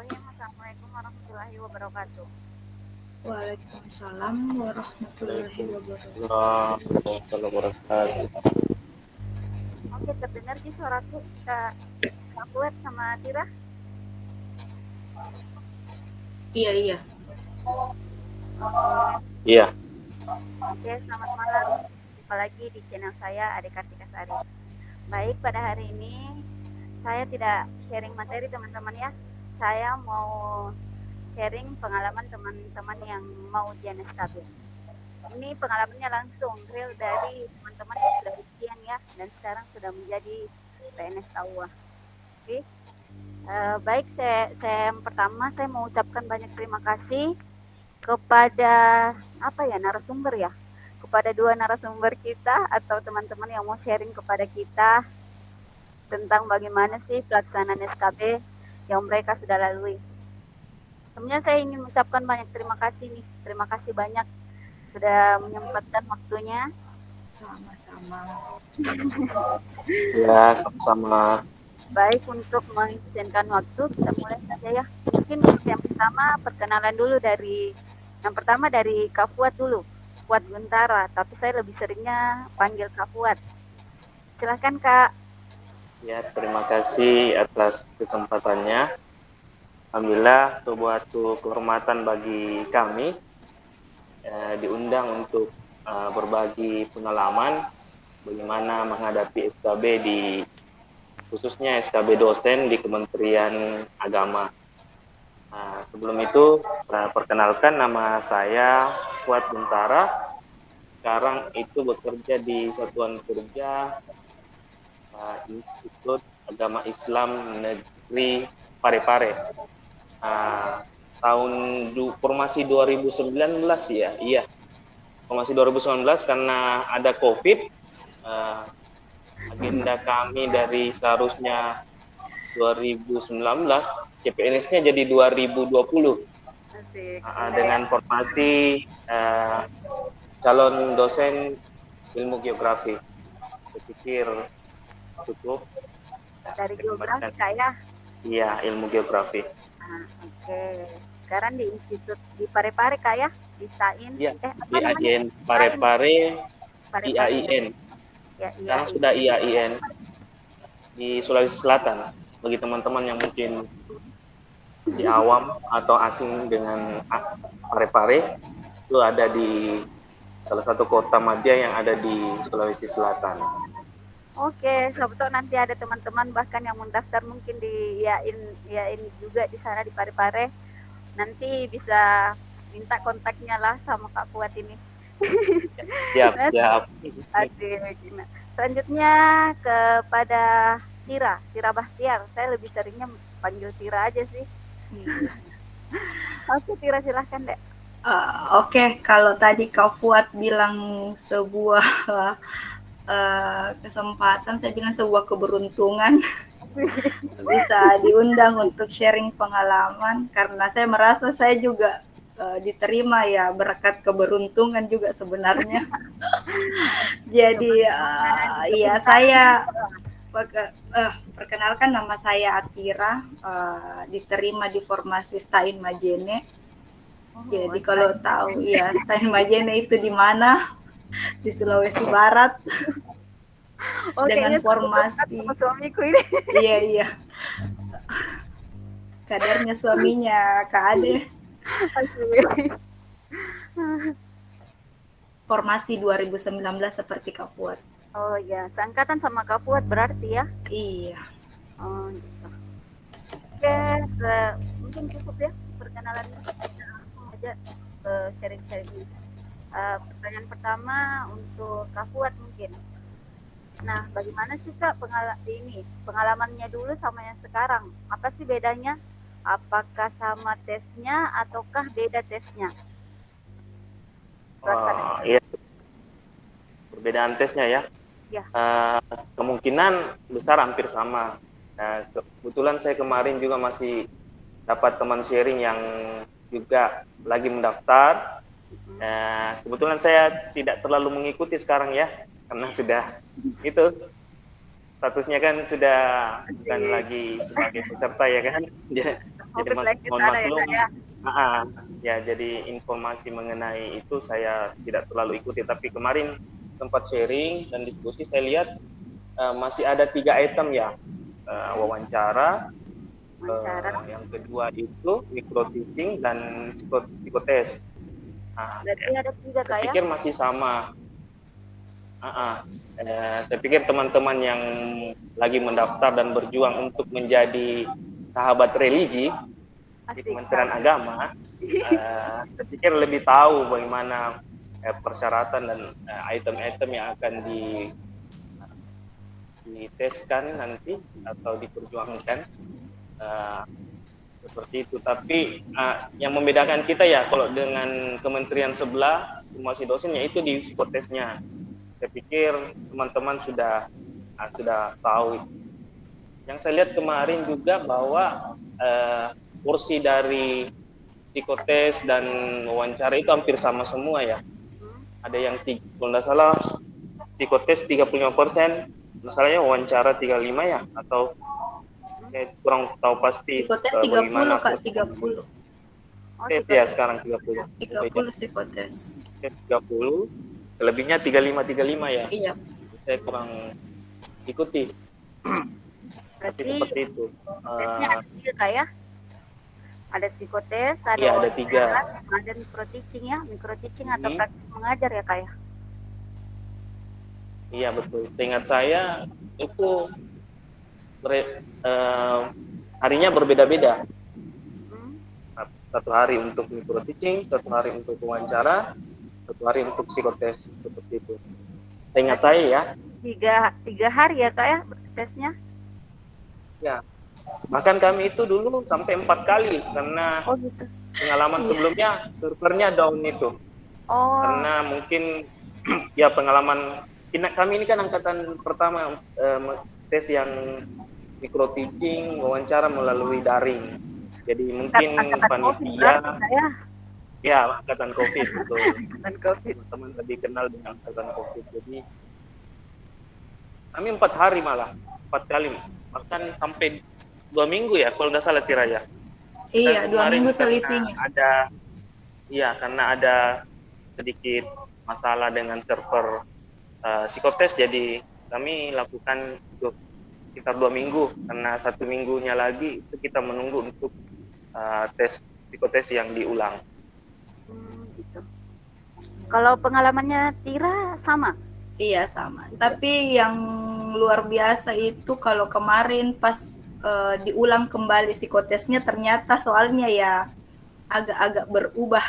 Bismillahirrahmanirrahim. Assalamualaikum warahmatullahi wabarakatuh. Waalaikumsalam warahmatullahi wabarakatuh. Waalaikumsalam warahmatullahi wabarakatuh. Oke, terdengar sih suaraku Kak Fuad sama Tira. Iya, iya. Iya, Oke, selamat malam. Jumpa lagi di channel saya Adik Kartika Sari. Baik, pada hari ini saya tidak sharing materi teman-teman ya. Saya mau sharing pengalaman teman-teman yang mau ujian SKB. Ini pengalamannya langsung real dari teman-teman yang sudah ujian ya, dan sekarang sudah menjadi PNS TAUA. Oke. Baik, yang pertama saya mau ucapkan banyak terima kasih kepada narasumber ya, kepada dua narasumber kita atau teman-teman yang mau sharing kepada kita tentang bagaimana sih pelaksanaan SKB yang mereka sudah lalui. Sebenarnya saya ingin mengucapkan banyak terima kasih nih, terima kasih banyak sudah menyempatkan waktunya. Sama-sama. ya sama-sama. Baik, untuk mengisikan waktu kita mulai saja ya. Mungkin yang pertama perkenalan dulu yang pertama dari Kak Fuad dulu, Fuad Guntara, tapi saya lebih seringnya panggil Kak Fuad. Silahkan Kak. Ya, terima kasih atas kesempatannya. Alhamdulillah, suatu kehormatan bagi kami diundang untuk berbagi pengalaman bagaimana menghadapi SKB khususnya SKB dosen di Kementerian Agama. Sebelum itu, perkenalkan nama saya Fuad Guntara. Sekarang itu bekerja di Satuan Kerja Institut Agama Islam Negeri Parepare. Tahun formasi 2019 ya, iya. Formasi 2019 karena ada COVID. Agenda kami dari seharusnya 2019, CPNS-nya jadi 2020. Asik. Dengan formasi calon dosen ilmu geografi. Saya pikir cukup. Dari geografi Kak ya. Iya, ilmu geografi. Oke. Sekarang di institut di Parepare Kak ya, di STAIN. Iya, Apa namanya? IAIN Parepare, IAIN. Ya, Sekarang sudah IAIN di Sulawesi Selatan. Bagi teman-teman yang mungkin masih awam atau asing dengan Parepare, itu ada di salah satu kota madya yang ada di Sulawesi Selatan. Oke, siapa tahu nanti ada teman-teman bahkan yang mendaftar mungkin di IAIN juga di sana di Parepare. Nanti bisa minta kontaknya lah sama Kak Fuad ini. Siap. Asik. Selanjutnya kepada Tira Bahtiar. Saya lebih seringnya panggil Tira aja sih. Oke, Tira silahkan dek. Oke, kalau tadi Kak Fuad bilang sebuah kesempatan, saya bilang sebuah keberuntungan bisa diundang untuk sharing pengalaman, karena saya merasa saya juga diterima ya berkat keberuntungan juga sebenarnya. Jadi ya saya perkenalkan, nama saya Atira, diterima di formasi STAIN Majene. Jadi kalau tahu ya STAIN Majene itu di mana? Di Sulawesi Barat. Dengan formasi suamiku ini. Iya. Kadernya suaminya Kak Ade. Formasi 2019 seperti Kak Fuad. Oh ya, seangkatan sama Kak Fuad berarti ya? Iya. Oh gitu. Oke, mungkin cukup ya perkenalan. Langsung aja sharing-sharing. Pertanyaan pertama untuk Kak Fuad mungkin. Nah, bagaimana sih Kak pengalamannya dulu sama yang sekarang? Apa sih bedanya? Apakah sama tesnya ataukah beda tesnya? Iya. Perbedaan tesnya ya. Ya. Kemungkinan besar hampir sama. Kebetulan saya kemarin juga masih dapat teman sharing yang juga lagi mendaftar. Kebetulan saya tidak terlalu mengikuti sekarang ya, karena sudah itu statusnya kan sudah bukan lagi sebagai peserta ya kan. Jadi Fokus lagi ke mohon sana ya maklum, Kak ya. ya jadi informasi mengenai itu saya tidak terlalu ikuti. Tapi kemarin sempat sharing dan diskusi, saya lihat masih ada 3 item ya, wawancara, Wawancara. yang kedua itu micro teaching dan psikotes. Berarti ada 3 Saya Kak ya. pikir masih sama. Saya pikir teman-teman yang lagi mendaftar dan berjuang untuk menjadi sahabat religi di Asik Kementerian Kak. Agama, saya pikir lebih tahu bagaimana persyaratan dan item-item yang akan diteskan nanti atau diperjuangkan, seperti itu. Tapi yang membedakan kita ya, kalau dengan kementerian sebelah masih dosennya itu di psikotesnya. Saya pikir teman-teman sudah tahu. Yang saya lihat kemarin juga bahwa porsi dari psikotes dan wawancara itu hampir sama semua ya. Ada yang kalau tidak salah psikotes 35%, masalahnya wawancara 35 ya, atau kurang tahu pasti. Psikotes 30 Kak, 30. Ya sekarang 30. 30 psikotes. 30, selebihnya 35 ya. Iya. Saya kurang ikuti. Tapi Berarti seperti itu. tesnya ada 3 Kak ya. Ada psikotes, ada Iya, ada 3. ada micro teaching ya, micro teaching atau praktik mengajar ya Kak ya. Iya betul. Seingat saya itu harinya berbeda-beda. Satu hari untuk micro teaching, satu hari untuk wawancara, satu hari untuk psikotes, seperti itu. Seingat saya ya. 3 hari ya Kak ya tesnya. Ya. Bahkan kami itu dulu sampai 4 kali karena Gitu. pengalaman sebelumnya servernya down itu. Karena mungkin ya pengalaman kami ini kan angkatan pertama tes yang micro teaching, wawancara melalui daring. Jadi mungkin panitia ya angkatan COVID betul. Angkatan COVID. Teman lebih kenal dengan angkatan COVID. Jadi kami 4 hari malah 4 kali, bahkan sampai 2 minggu ya kalau nggak salah Tiraya. Iya, 2 minggu selisihnya. Karena ada sedikit masalah dengan server psikotes, jadi kami lakukan untuk sekitar 2 minggu, karena 1 minggunya lagi itu kita menunggu untuk tes psikotes yang diulang. Gitu. Kalau pengalamannya Tira sama? Iya sama. Tapi yang luar biasa itu kalau kemarin pas diulang kembali psikotesnya, ternyata soalnya ya agak-agak berubah.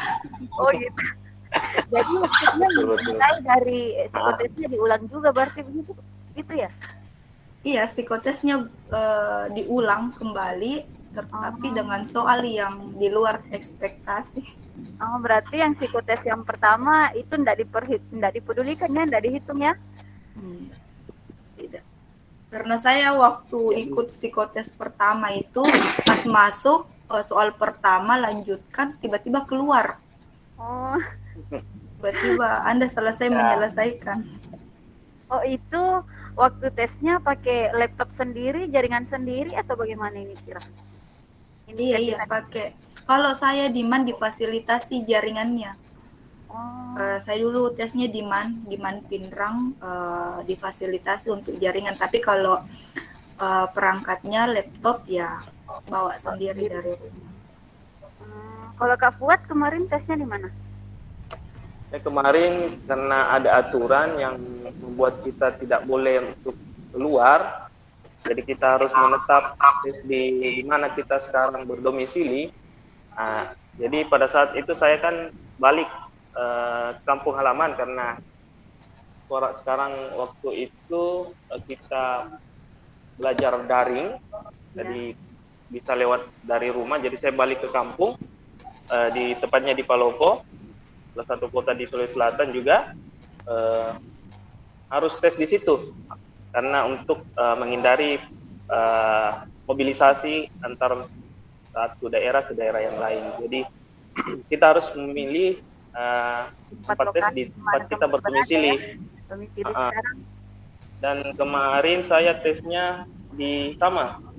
Oh gitu. Jadi maksudnya mulai dari psikotesnya diulang juga berarti begitu gitu ya? Iya, psikotesnya diulang kembali, tetapi dengan soal yang di luar ekspektasi. Oh, berarti yang psikotes yang pertama itu enggak dipedulikan ya, enggak dihitung ya? Tidak. Karena saya waktu ikut psikotes pertama itu pas masuk soal pertama lanjutkan tiba-tiba keluar. Oh. Tiba-tiba Anda selesai menyelesaikan. Oh, itu waktu tesnya pakai laptop sendiri, jaringan sendiri atau bagaimana ini kira? Iya, pakai. Kalau saya di MAN difasilitasi jaringannya. Saya dulu tesnya di MAN Pinrang, difasilitasi untuk jaringan. Tapi kalau perangkatnya laptop ya bawa sendiri dari rumah. Kalau Kak Fuad kemarin tesnya di mana? Kemarin karena ada aturan yang membuat kita tidak boleh untuk keluar, jadi kita harus menetap di mana kita sekarang berdomisili. Jadi pada saat itu saya kan balik kampung halaman karena sekarang waktu itu kita belajar daring, jadi bisa lewat dari rumah. Jadi saya balik ke kampung, di tepatnya di Palopo, salah satu kota di Sulawesi Selatan juga. Harus tes di situ karena untuk menghindari mobilisasi antar satu daerah ke daerah yang lain. Jadi kita harus memilih tempat tes di tempat kita berdomisili. Dan kemarin saya tesnya di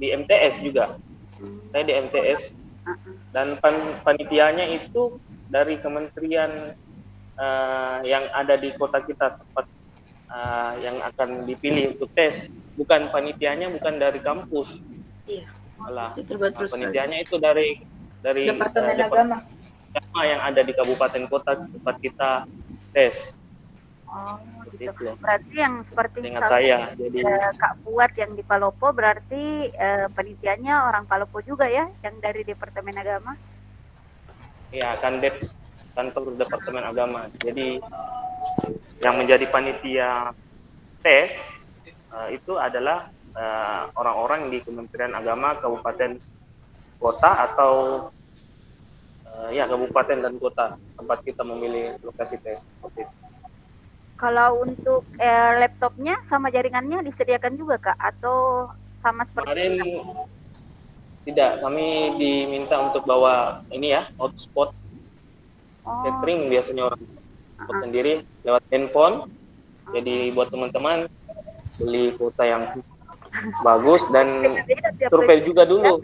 MTS juga. Saya di MTS dan panitianya itu dari kementerian yang ada di kota kita, tempat yang akan dipilih untuk tes. Bukan panitianya, bukan dari kampus. Iya. Malah Betul sekali. panitianya itu dari Departemen Agama. Agama yang ada di kabupaten kota tempat kita tes. Oh, Seperti gitu. itu. Berarti yang seperti Dengan misalnya saya, jadi Kak Fuad yang di Palopo, berarti penitiannya orang Palopo juga ya, yang dari Departemen Agama? ya kantor Departemen Agama. Jadi yang menjadi panitia tes itu adalah orang-orang di Kementerian Agama kabupaten kota atau ya kabupaten dan kota tempat kita memilih lokasi tes. Kalau untuk laptopnya sama jaringannya disediakan juga Kak, atau sama seperti Kemarin kita? tidak, kami diminta untuk bawa ini ya, hotspot. Catering biasanya orang buat sendiri lewat handphone. Jadi buat teman-teman beli kuota yang bagus dan survei juga dulu.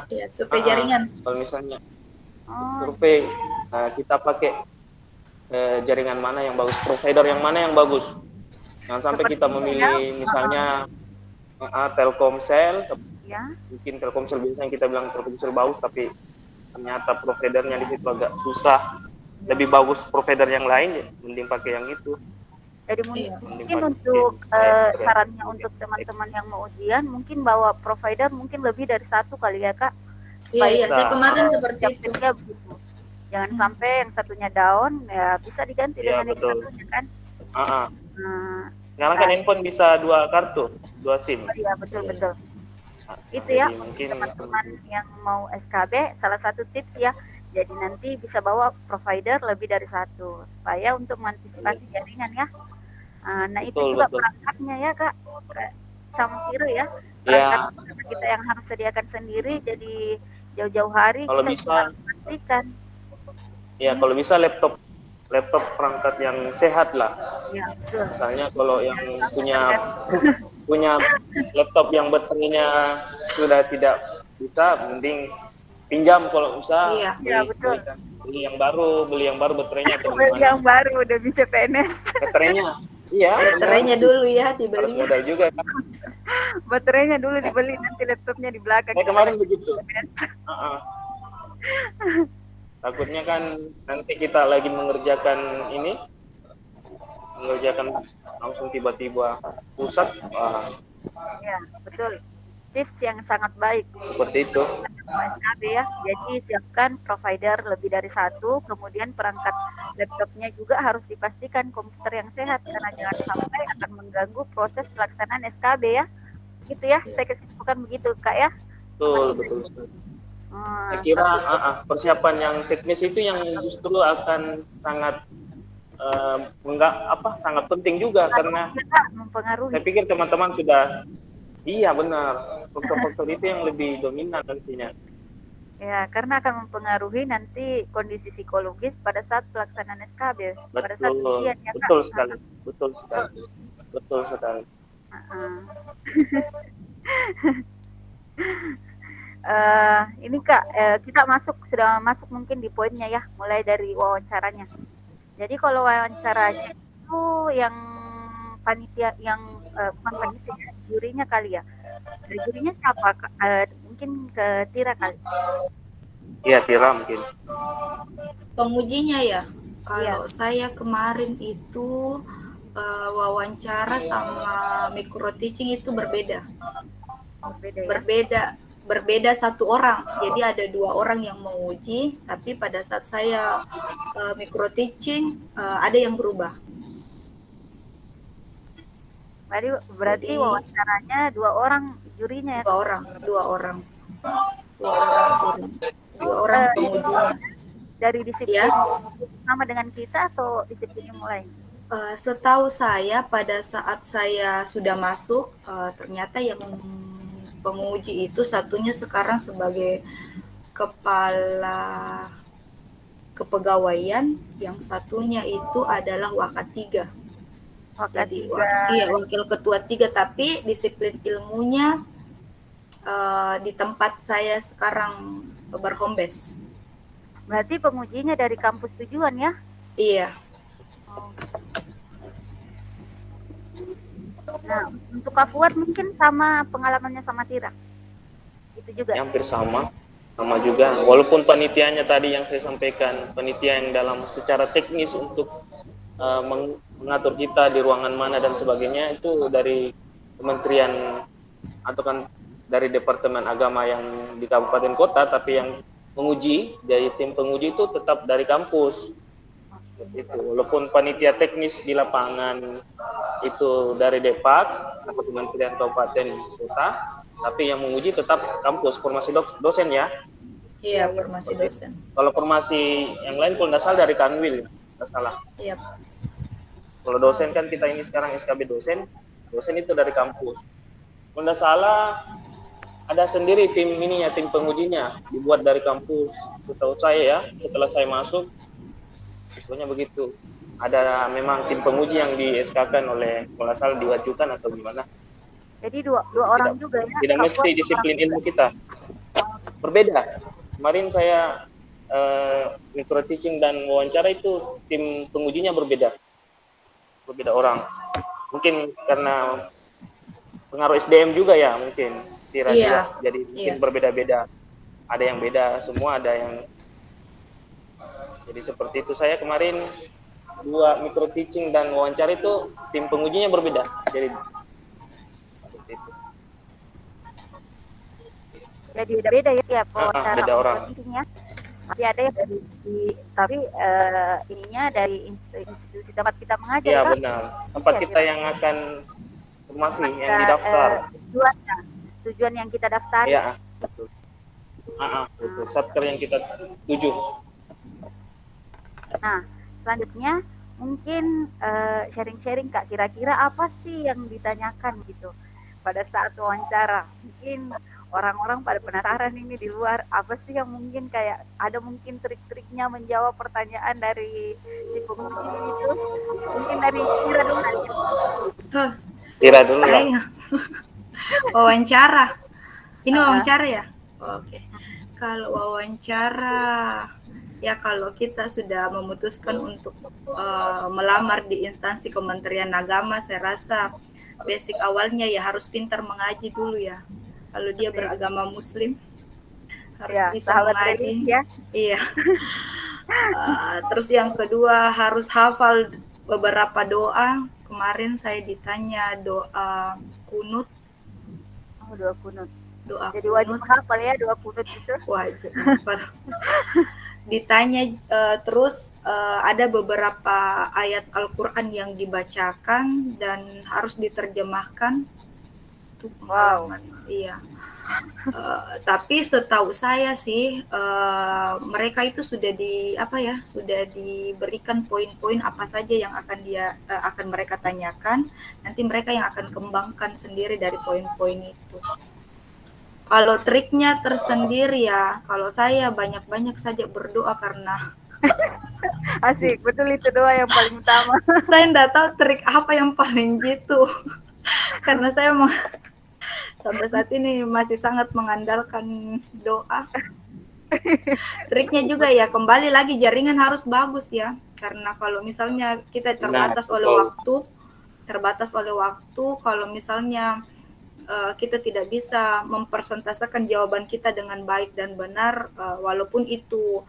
Ya, survei jaringan. Kalau misalnya survei kita pakai jaringan mana yang bagus, provider yang mana yang bagus. Jangan sampai kita memilih misalnya Telkomsel, mungkin Telkomsel biasanya kita bilang Telkomsel bagus, tapi ternyata providernya di situ agak susah. Lebih bagus provider yang lain, mending pakai yang itu. Jadi mungkin untuk sarannya untuk teman-teman yang mau ujian, mungkin bawa provider mungkin lebih dari satu kali ya Kak. Iya, saya kemarin seperti itu. Begitu. Jangan sampai yang satunya down, ya bisa diganti dengan yang satunya kan. Sekarang kan handphone bisa 2 kartu, 2 SIM. Iya, betul. Itu ya, mungkin teman-teman yang mau SKB, salah satu tips ya. Jadi nanti bisa bawa provider lebih dari satu, supaya untuk mengantisipasi jaringan ya. Nah itu juga perangkatnya ya Kak, sama kira ya. Perangkat kita yang harus sediakan sendiri, jadi jauh-jauh hari kalau kita bisa pastikan. Ya kalau bisa laptop perangkat yang sehat lah. Ya, betul. Misalnya kalau yang punya laptop yang baterainya sudah tidak bisa, mending pinjam kalau bisa. Iya, betul. Beli yang baru baterainya. Beli yang baru udah bisa PNS. Baterainya. Iya, baterainya dulu ya dibeli. Harus modal juga kan. Baterainya dulu dibeli, nanti laptopnya di belakang. Kemarin begitu. Takutnya kan nanti kita lagi mengerjakan langsung tiba-tiba pusat. Ya, betul. Tips yang sangat baik. Seperti itu. SKB ya. Jadi siapkan provider lebih dari satu, kemudian perangkat laptopnya juga harus dipastikan komputer yang sehat, karena jangan sampai akan mengganggu proses pelaksanaan SKB ya. Gitu ya, saya kesimpulan begitu Kak ya. Betul. Saya kira persiapan yang teknis itu yang justru akan sangat sangat penting juga, karena mempengaruhi. Saya pikir teman-teman sudah benar, faktor-faktor itu yang lebih dominan nantinya. Ya, karena akan mempengaruhi nanti kondisi psikologis pada saat pelaksanaan SKB, pada saat ujian ya Kak. Betul sekali. Ini Kak, kita sudah masuk mungkin di poinnya ya, mulai dari wawancaranya. Jadi kalau wawancaranya itu yang panitia, yang bukan panitia, jurinya kali ya. Dari jurinya siapa? Mungkin ke Tira kali. Iya, Tira mungkin. Pengujinya ya. Kalau saya kemarin itu wawancara sama micro teaching itu berbeda. Berbeda satu orang. Jadi ada 2 orang yang menguji, tapi pada saat saya micro teaching ada yang berubah. Berarti wawancaranya 2 orang jurinya ya? 2 orang pengujinya. Dari disiplin sama dengan kita atau disiplin yang mulai? Setahu saya pada saat saya sudah masuk, ternyata yang penguji itu satunya sekarang sebagai kepala kepegawaian, yang satunya itu adalah Waka 3. Jadi wakil ketua 3, tapi disiplin ilmunya di tempat saya sekarang berhome base. Berarti pengujinya dari kampus tujuan ya? Iya. Oh. Nah, untuk Kak Fuad mungkin sama pengalamannya sama Tira. Itu juga. Hampir sama juga. Walaupun panitianya tadi yang saya sampaikan, panitia yang dalam secara teknis untuk mengatur kita di ruangan mana dan sebagainya itu dari kementerian atau kan dari Departemen Agama yang di kabupaten kota, tapi yang menguji dari tim penguji itu tetap dari kampus. Seperti itu. Walaupun panitia teknis di lapangan itu dari Depak atau Kementerian Kabupaten Kota, tapi yang menguji tetap kampus, formasi dosen ya. Iya, formasi dosen. Kalau formasi yang lain kalau nggak salah dari Kanwil, nggak salah. Iya. Kalau dosen kan kita ini sekarang SKB dosen itu dari kampus. Kalau nggak salah ada sendiri tim ininya, tim pengujinya dibuat dari kampus. Setahu saya ya, setelah saya masuk, pokoknya begitu. Ada memang tim penguji yang di SK-kan oleh kalau nggak salah diwajukan atau gimana. Jadi dua orang juga ya? Tidak mesti disiplin ilmu kita. Berbeda. Kemarin saya micro teaching dan wawancara itu tim pengujinya berbeda orang. Mungkin karena pengaruh SDM juga ya mungkin. Iya. Jadi mungkin berbeda-beda. Ada yang beda semua, ada yang jadi seperti itu. Saya kemarin 2 micro teaching dan wawancara itu tim pengujinya berbeda. Jadi seperti itu. Jadi beda-beda ya tiap wawancara. Beda orang. Tapi ada yang dari ininya dari institusi tempat kita mengajar. Iya benar. Tempat kita yang akan formasi yang didaftar. Tujuan yang kita daftari. Iya, betul. Betul. Satker yang kita tuju. Nah, selanjutnya mungkin sharing-sharing Kak, kira-kira apa sih yang ditanyakan gitu pada saat wawancara? Mungkin orang-orang pada penasaran ini di luar, apa sih yang mungkin kayak ada mungkin trik-triknya menjawab pertanyaan dari si penguji itu? Mungkin dari Tira dulu aja. Tira dulu lah. Wawancara. Ini wawancara ya? Oke. Kalau wawancara, ya kalau kita sudah memutuskan untuk melamar di instansi Kementerian Agama, saya rasa basic awalnya ya harus pintar mengaji dulu ya. Kalau dia beragama Muslim, harus bisa mengaji. Ya? Iya. Terus yang kedua harus hafal beberapa doa. Kemarin saya ditanya doa kunut. Doa kunut. Jadi kunut. wajib hafal ya doa kunut itu. Wajib hafal. Ditanya terus ada beberapa ayat Al-Quran yang dibacakan dan harus diterjemahkan. Itu pengalaman. Wow. Iya. Tapi setahu saya sih mereka itu sudah sudah diberikan poin-poin apa saja yang akan mereka tanyakan. Nanti mereka yang akan kembangkan sendiri dari poin-poin itu. Kalau triknya tersendiri ya, kalau saya banyak-banyak saja berdoa karena asik, betul itu doa yang paling utama. Saya enggak tahu trik apa yang paling jitu. Karena saya sampai saat ini masih sangat mengandalkan doa. Triknya juga ya kembali lagi jaringan harus bagus ya. Karena kalau misalnya kita terbatas oleh waktu, kalau misalnya kita tidak bisa mempersentasekan jawaban kita dengan baik dan benar, walaupun itu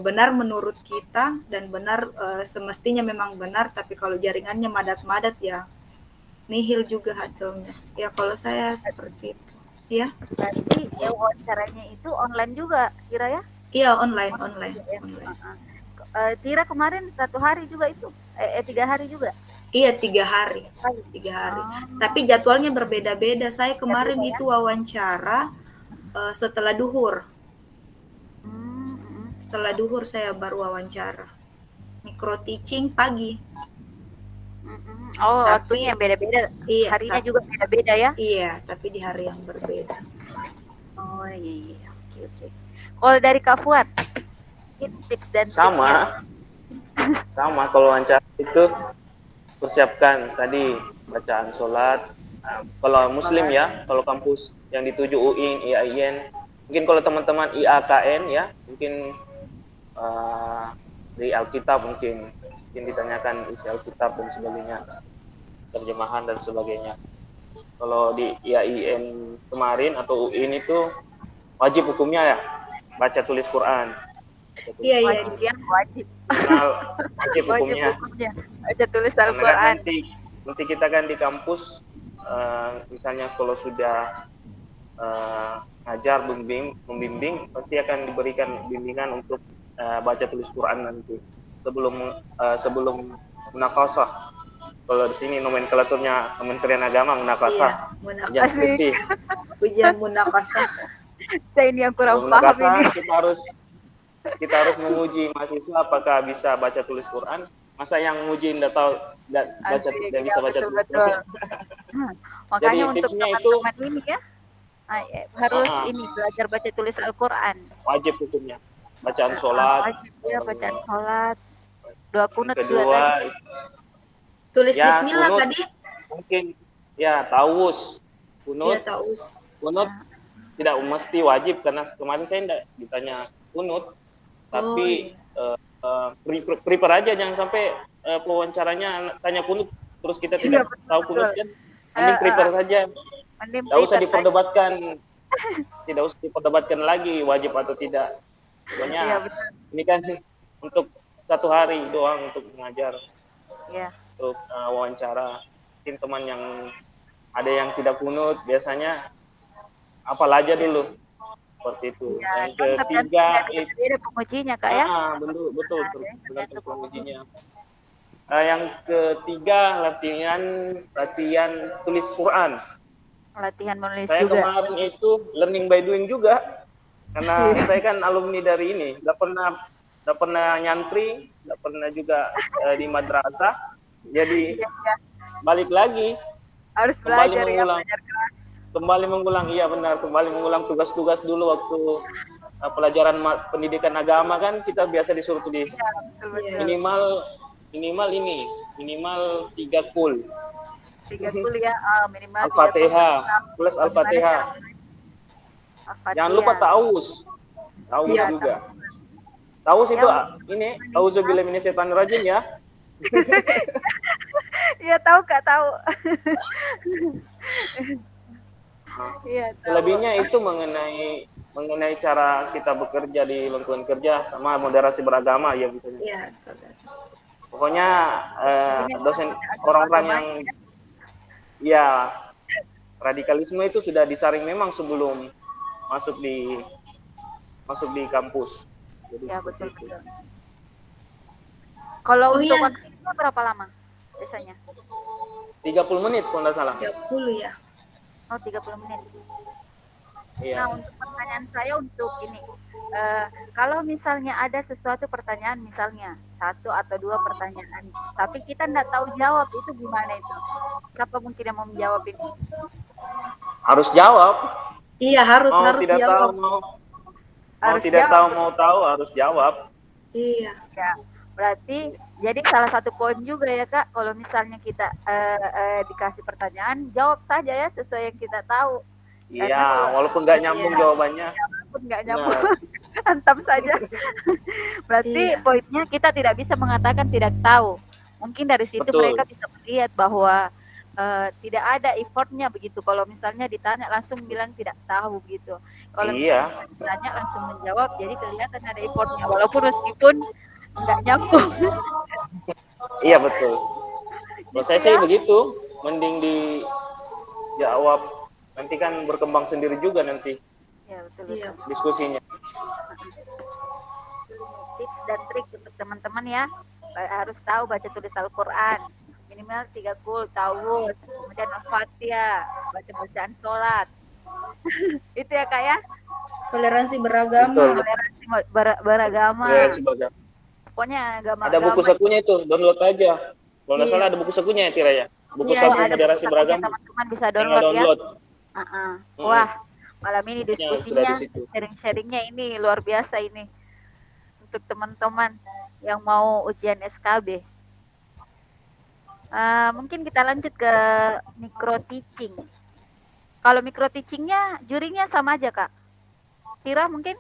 benar menurut kita dan benar semestinya memang benar, tapi kalau jaringannya madat-madat ya nihil juga hasilnya. Ya kalau saya seperti itu. Ya. Berarti ya wawancaranya itu online juga, Tira ya? Iya online. Tira kemarin 1 hari juga itu, 3 hari juga. Iya 3 hari. Tapi jadwalnya berbeda-beda. Saya kemarin itu wawancara setelah duhur. Setelah duhur saya baru wawancara. Micro teaching pagi. Waktunya yang beda-beda. Iya, harinya juga beda-beda ya? Iya, tapi di hari yang berbeda. Oh iya. Oke. Kalau dari Kak Fuad, tips dan sama kalau wawancara itu persiapkan tadi bacaan sholat. Kalau muslim ya, kalau kampus yang dituju UIN, IAIN. Mungkin kalau teman-teman IAKN ya, mungkin di Alkitab mungkin ditanyakan isi Alkitab dan sebagainya, terjemahan dan sebagainya. Kalau di IAIN kemarin atau UIN itu wajib hukumnya ya baca tulis Quran. Iya, iya. Wajib ya, wajib. Minimal wajib Wajib hukumnya. hukumnya. Baca tulis Karena kan Al-Quran. nanti kita kan di kampus, misalnya kalau sudah ngajar membimbing, pasti akan diberikan bimbingan untuk baca tulis Quran nanti sebelum munakasah. Kalau di sini nomenklaturnya Kementerian Agama munakasah. Iya, Ujian skripsi. ujian munakasah. Saya ini yang kurang Kalau paham munakasah, ini. kita harus menguji mahasiswa apakah bisa baca tulis Quran. Masa yang menguji tidak bisa baca tulis Quran. Makanya Jadi, untuk tipsnya teman-teman ini ya harus ini belajar baca tulis Al-Quran. Wajib hukumnya. Bacaan sholat. Wajib ya bacaan sholat. Doa kunut juga Kedua, tadi. Tulis ya, bismillah kunut. tadi. Mungkin ya tawus, kunut, Iya, taus. kunut tidak mesti wajib karena kemarin saya tidak ditanya kunut, tapi prepare aja, jangan sampai pewawancaranya tanya kunut terus kita tidak tahu kunut kan. Mending prepare saja, tidak usah diperdebatkan, tidak usah diperdebatkan lagi wajib atau tidak. Pokoknya ini kan untuk 1 hari doang untuk mengajar. Iya. Untuk wawancara. Mungkin teman yang ada yang tidak kunut biasanya hafal aja dulu seperti itu. Ya, Yang ketiga itu ada pengujinya Kak ya. betul tergantung pengujinya. Yang ketiga latihan tulis Quran. Latihan menulis Saya juga. kemarin itu learning by doing juga karena saya kan alumni dari ini, nggak pernah nyantri, nggak pernah juga di madrasah, jadi balik lagi harus belajar ya, belajar keras. Kembali mengulang tugas-tugas dulu waktu pelajaran pendidikan agama kan kita biasa disuruh tulis minimal 3 kul. 3 kul ya, minimal Al-Fatihah plus Al-Fatihah. Jangan lupa taus juga. Taus itu ini auzubillahi minasyaitonir rajim ya. Iya tahu Kak, tahu. Iya, Selebihnya itu mengenai cara kita bekerja di lingkungan kerja sama moderasi beragama ya gitu. Iya. Pokoknya dosen orang-orang yang ya radikalisme itu sudah disaring memang sebelum masuk di kampus. Jadi ya betul. Kalau untuk waktu itu berapa lama biasanya? 30 menit kalau tidak salah. 30 ya. Oh, 30 menit. Iya. Nah, untuk pertanyaan saya untuk ini, kalau misalnya ada sesuatu pertanyaan, misalnya 1 atau 2 pertanyaan, tapi kita tidak tahu jawab, itu gimana itu? Siapa mungkin yang mau menjawab ini? Harus jawab. Iya, harus tidak jawab. Mau tahu harus jawab. Iya. Ya, berarti jadi salah satu poin juga ya Kak, kalau misalnya kita dikasih pertanyaan, jawab saja ya sesuai yang kita tahu. Iya, walaupun nggak nyambung jawabannya. Walaupun nggak nyambung, hantam saja. Berarti poinnya kita tidak bisa mengatakan tidak tahu. Mungkin dari situ mereka bisa melihat bahwa tidak ada effortnya begitu. Kalau misalnya ditanya langsung bilang tidak tahu begitu. Kalau misalnya ditanya langsung menjawab, jadi kelihatan ada effortnya. Walaupun meskipun nggak nyambung. Iya betul. Kalau saya sih begitu, mending dijawab. Nanti kan berkembang sendiri juga nanti. Ya betul. Diskusinya. Tips dan trik untuk teman-teman ya, harus tahu baca tulis Al-Quran. Minimal 3 kul, tawus, kemudian Al-Fatihah, baca bacaan sholat. Itu ya Kak ya? Toleransi beragama. Toleransi beragama. Pokoknya agama. Ada buku sakunya itu, download aja. Kalau nggak salah ada buku sakunya ya Tira ya. Buku saku moderasi beragama. Teman-teman bisa download ya. Wah, malam ini diskusinya, sharing-sharingnya ini luar biasa ini. Untuk teman-teman yang mau ujian SKB. Mungkin kita lanjut ke micro teaching. Kalau micro teachingnya jurinya sama aja Kak? Tira mungkin?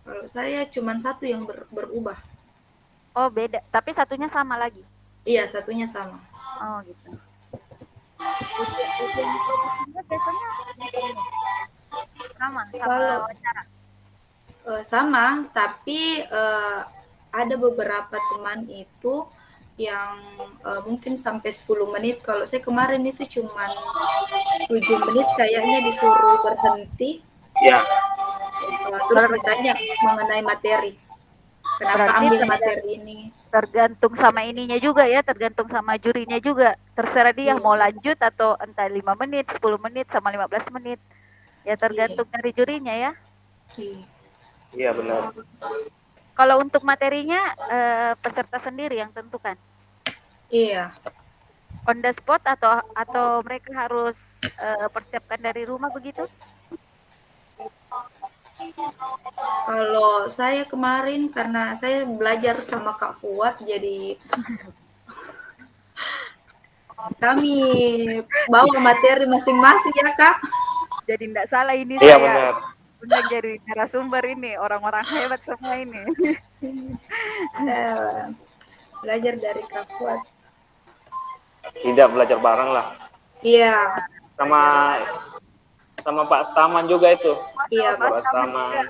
Kalau saya cuma satu yang berubah. Oh beda, tapi satunya sama lagi? Iya, satunya sama. Oh gitu. Ujian micro teachingnya biasanya sama Kalau wawancara? sama, tapi ada beberapa teman itu yang mungkin sampai 10 menit. Kalau saya kemarin itu cuma 7 menit kayaknya disuruh berhenti, Ya, terus ditanya mengenai materi. Kenapa Berarti ambil materi ini? tergantung sama ininya juga ya, tergantung sama jurinya juga. Terserah dia Iya. mau lanjut atau entah 5 menit, 10 menit, sama 15 menit. Ya tergantung dari jurinya ya. Iya. iya benar. Kalau untuk materinya peserta sendiri yang tentukan? Iya. On the spot atau mereka harus persiapkan dari rumah begitu? Kalau saya kemarin karena saya belajar sama Kak Fuad, jadi kami bawa materi masing-masing ya Kak. Jadi tidak salah ini Iya saya benar. undang jadi narasumber ini, orang-orang hebat semua ini. Belajar dari Kak Fuad. Tidak belajar bareng lah. Iya. Sama Pak Staman juga itu. Iya, Pak Staman.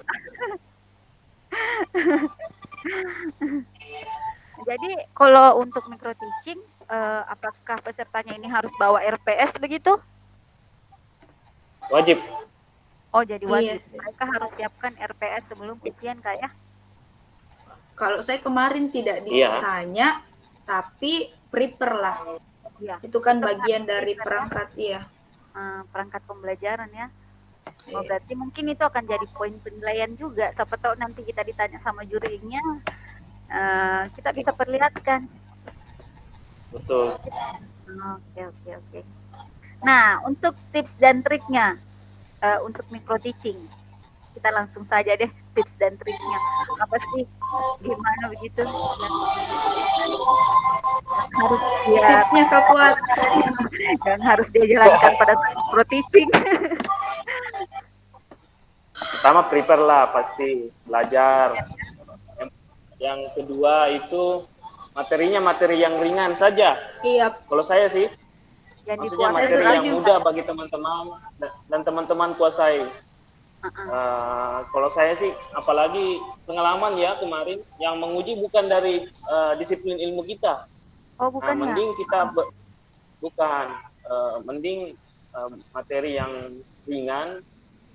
Jadi kalau untuk micro teaching, apakah pesertanya ini harus bawa RPS begitu? Wajib. Oh jadi wajib. Iya, Mereka harus siapkan RPS sebelum ujian Kak ya? Kalau saya kemarin tidak ditanya, tapi prepare lah. Iya. Itu kan bagian dari perangkat, iya. Perangkat pembelajaran ya. Oh, berarti mungkin itu akan jadi poin penilaian juga. Siapa tahu nanti kita ditanya sama jurinya, kita bisa perlihatkan. Betul. Oke. Nah, untuk tips dan triknya untuk micro teaching, kita langsung saja deh tips dan triknya. Apa sih? Gimana begitu? Harus dia tipsnya Kak Fuad. dan harus dia jalankan pada saat micro teaching. Pertama prepare lah, pasti belajar. Yang kedua itu materinya materi yang ringan saja. Iya. Kalau saya sih, maksudnya materi yang mudah bagi teman-teman dan teman-teman kuasai. Kalau saya sih, apalagi pengalaman ya kemarin yang menguji bukan dari disiplin ilmu kita. Oh bukan ya? Mending kita bukan, mending materi yang ringan,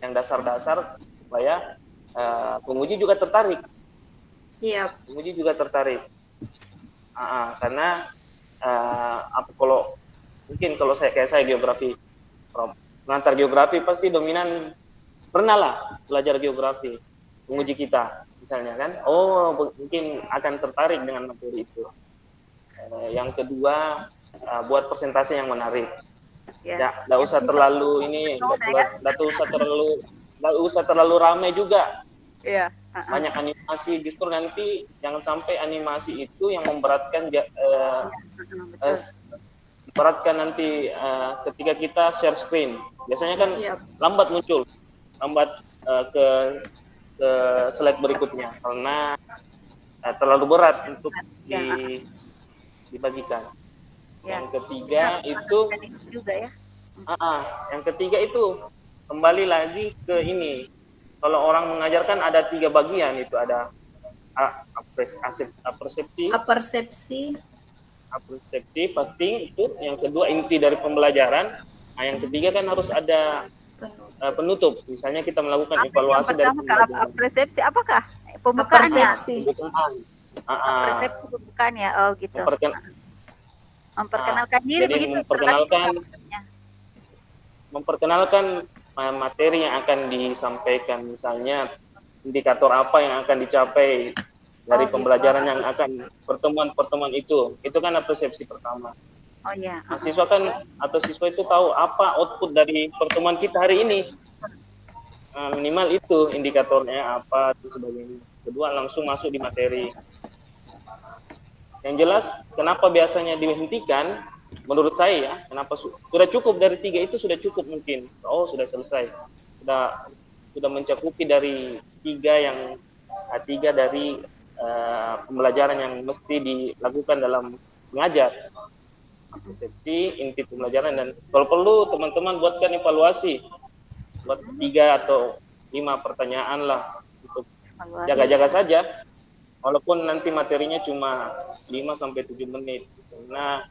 yang dasar-dasar supaya penguji juga tertarik. Iya. Penguji juga tertarik. Karena kalau mungkin kalau kayak saya geografi, pengantar geografi pasti dominan pernah lah belajar geografi, penguji kita misalnya kan, mungkin akan tertarik dengan materi itu. Yang kedua, buat presentasi yang menarik. Ya, nggak usah terlalu ini, nggak usah terlalu ramai juga. Iya. Banyak animasi, justru nanti jangan sampai animasi itu yang memberatkan beratkan nanti ketika kita share screen. Biasanya kan lambat muncul, ke slide berikutnya karena terlalu berat untuk dibagikan. Yang ketiga itu juga ya. Yang ketiga itu kembali lagi ke ini. Kalau orang mengajarkan ada 3 bagian, itu ada persepsi, penting itu. Yang kedua inti dari pembelajaran. Nah, yang ketiga kan harus ada penutup. Misalnya kita melakukan evaluasi dari pembelajaran. Persepsi apakah? Pembukaannya. Persepsi pembukaan ya. Oh gitu. Memperkenalkan diri jadi begitu. Memperkenalkan materi yang akan disampaikan, misalnya indikator apa yang akan dicapai dari pembelajaran yang akan pertemuan itu kan persepsi pertama. Oh iya. Siswa itu tahu apa output dari pertemuan kita hari ini, minimal itu indikatornya apa dan sebagainya. Kedua langsung masuk di materi. Yang jelas kenapa biasanya dihentikan menurut saya ya, kenapa sudah cukup dari 3 itu sudah cukup mungkin. Oh, sudah selesai. Sudah mencakupi dari 3 dari pembelajaran yang mesti dilakukan dalam mengajar. Jadi inti pembelajaran, dan kalau perlu teman-teman buatkan evaluasi, buat 3 atau 5 pertanyaan lah untuk jaga-jaga saja, walaupun nanti materinya cuma 5-7 menit. Karena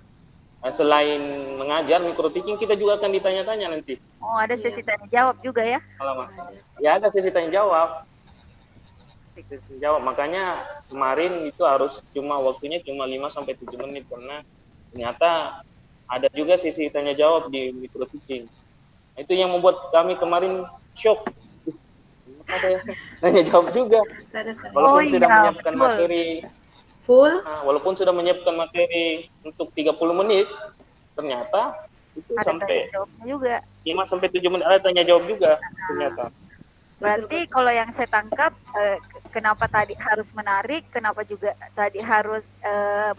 selain mengajar micro teaching, kita juga akan ditanya-tanya nanti. Oh, ada sesi tanya jawab juga ya? Ya, ada sesi tanya jawab. Makanya kemarin itu harus waktunya cuma 5-7 menit, karena ternyata ada juga sesi tanya jawab di micro teaching. Itu yang membuat kami kemarin shock. Ada tanya jawab juga. Walaupun sudah menyiapkan materi full, walaupun sudah menyiapkan materi untuk 30 menit, ternyata itu ada sampai juga 5-7 menit ada tanya jawab juga ternyata. Berarti kalau yang saya tangkap, kenapa tadi harus menarik, kenapa juga tadi harus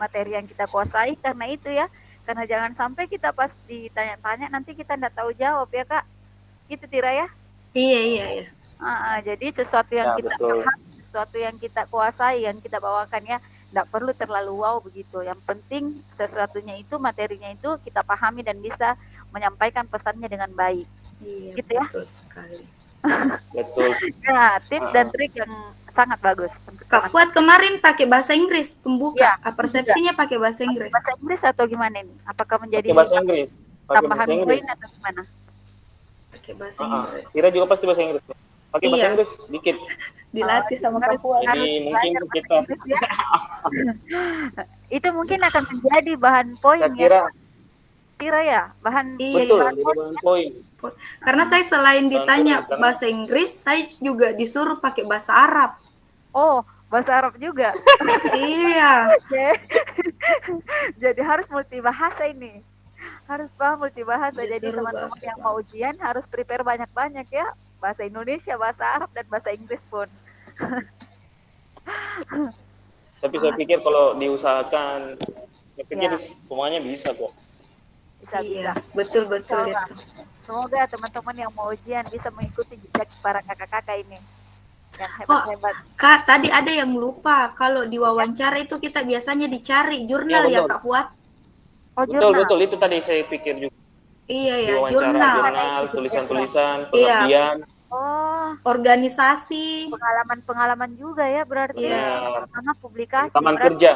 materi yang kita kuasai, karena itu ya, karena jangan sampai kita pas ditanya-tanya nanti kita nggak tahu jawab ya Kak, gitu Tira ya? Iya. Jadi sesuatu yang kita paham, sesuatu yang kita kuasai, yang kita bawakan ya, nggak perlu terlalu wow begitu. Yang penting sesuatunya itu, materinya itu kita pahami dan bisa menyampaikan pesannya dengan baik. Iya, gitu ya. Betul sekali. Betul. Ya, tips dan trik yang sangat bagus. Kak Fuad kemarin pakai bahasa Inggris pembuka. Ya, persepsinya pakai bahasa Inggris. Bahasa Inggris atau gimana nih? Apakah menjadi pakai bahasa Inggris? Tambahan poin atau gimana? Pakai bahasa Inggris. Kira juga pasti bahasa Inggris. Pakai bahasa Inggris dikit. Dilatih sama Kak Fuad. Jadi mungkin sekitar itu mungkin akan menjadi bahan poin ya. Kira ya, bahan poin. Karena saya selain ditanya bahasa Inggris, saya juga disuruh pakai bahasa Arab. Oh, bahasa Arab juga. Iya. Jadi harus multibahasa ini. Harus paham multibahasa. Jadi teman-teman yang mau ujian harus prepare banyak-banyak ya. Bahasa Indonesia, bahasa Arab, dan bahasa Inggris pun. Tapi saya pikir kalau diusahakan, saya pikir semuanya bisa kok. Bisa. Betul itu. Semoga teman-teman yang mau ujian bisa mengikuti jejak para kakak-kakak ini yang hebat-hebat. Kak, tadi ada yang lupa. Kalau di wawancara itu kita biasanya dicari jurnal ya Kak Fuad? Oh, jurnal. Betul. Itu tadi saya pikir juga. Iya, jurnal, tulisan-tulisan, pengabdian. Oh, organisasi, pengalaman juga ya berarti. Sama publikasi. Pengalaman kerja.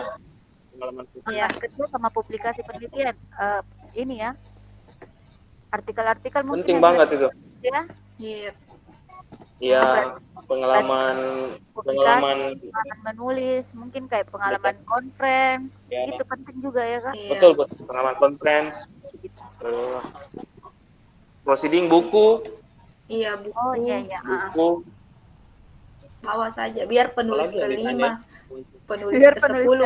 Kerja sama publikasi penelitian. Ini ya. Artikel-artikel mungkin penting banget itu. Ya. Iya, pengalaman menulis, mungkin kayak pengalaman conference, itu penting juga ya Kak. Betul, pengalaman conference. Proceeding buku. Iya, buku. Oh iya. Buku. Bawa saja, biar penulis ke-5, penulis ke-10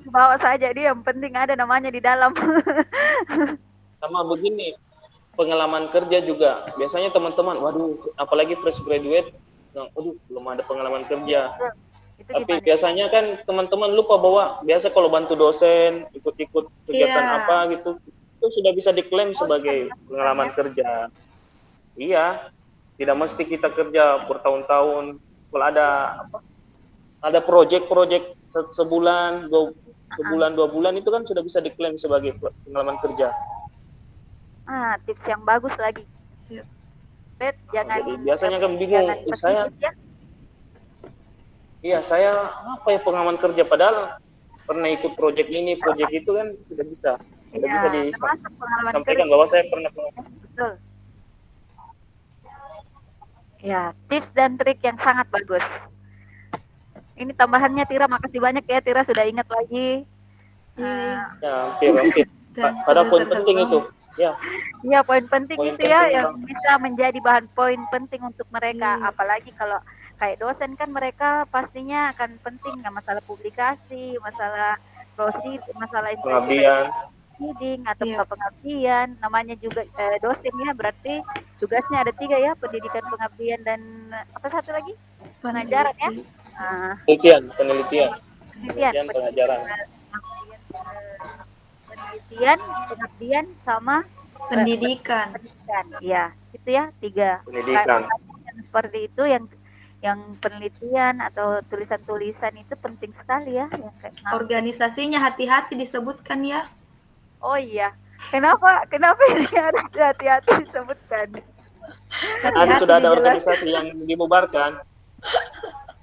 bawa saja dia, yang penting ada namanya di dalam. Sama begini, pengalaman kerja juga. Biasanya teman-teman, waduh, apalagi fresh graduate, belum ada pengalaman kerja. Tapi biasanya kan teman-teman lupa bahwa biasa kalau bantu dosen, ikut-ikut kegiatan apa gitu, itu sudah bisa diklaim sebagai pengalaman kerja. Iya, tidak mesti kita kerja bertahun-tahun. Kalau ada proyek-proyek sebulan, 2 bulan itu kan sudah bisa diklaim sebagai pengalaman kerja. Tips yang bagus lagi. Jangan. Jadi biasanya kan bingung, saya apa ya pengalaman kerja, padahal pernah ikut proyek ini, proyek itu kan sudah bisa disampaikan bahwa saya pernah. Betul. Ya, tips dan trik yang sangat bagus. Ini tambahannya Tira, makasih banyak ya Tira sudah ingat lagi. Hampir. Pada poin penting itu. Iya, poin penting itu ya yang bisa menjadi bahan poin penting untuk mereka. Apalagi kalau kayak dosen kan mereka pastinya akan penting masalah publikasi, masalah prosedur, masalah pengabdian, atau pengabdian. Namanya juga dosen ya, berarti tugasnya ada 3 ya, pendidikan, pengabdian, dan apa satu lagi? Pengajaran ya. Penelitian, pengajaran. penelitian, pengabdian, sama Pendidikan. pendidikan. Ya, itu ya 3. Pendidikan. Yang seperti itu yang penelitian atau tulisan-tulisan itu penting sekali ya. Yang kayak Organisasinya hati-hati disebutkan ya. oh iya, kenapa ini harus hati-hati disebutkan? Sudah ada dijelaskan. organisasi yang dibubarkan.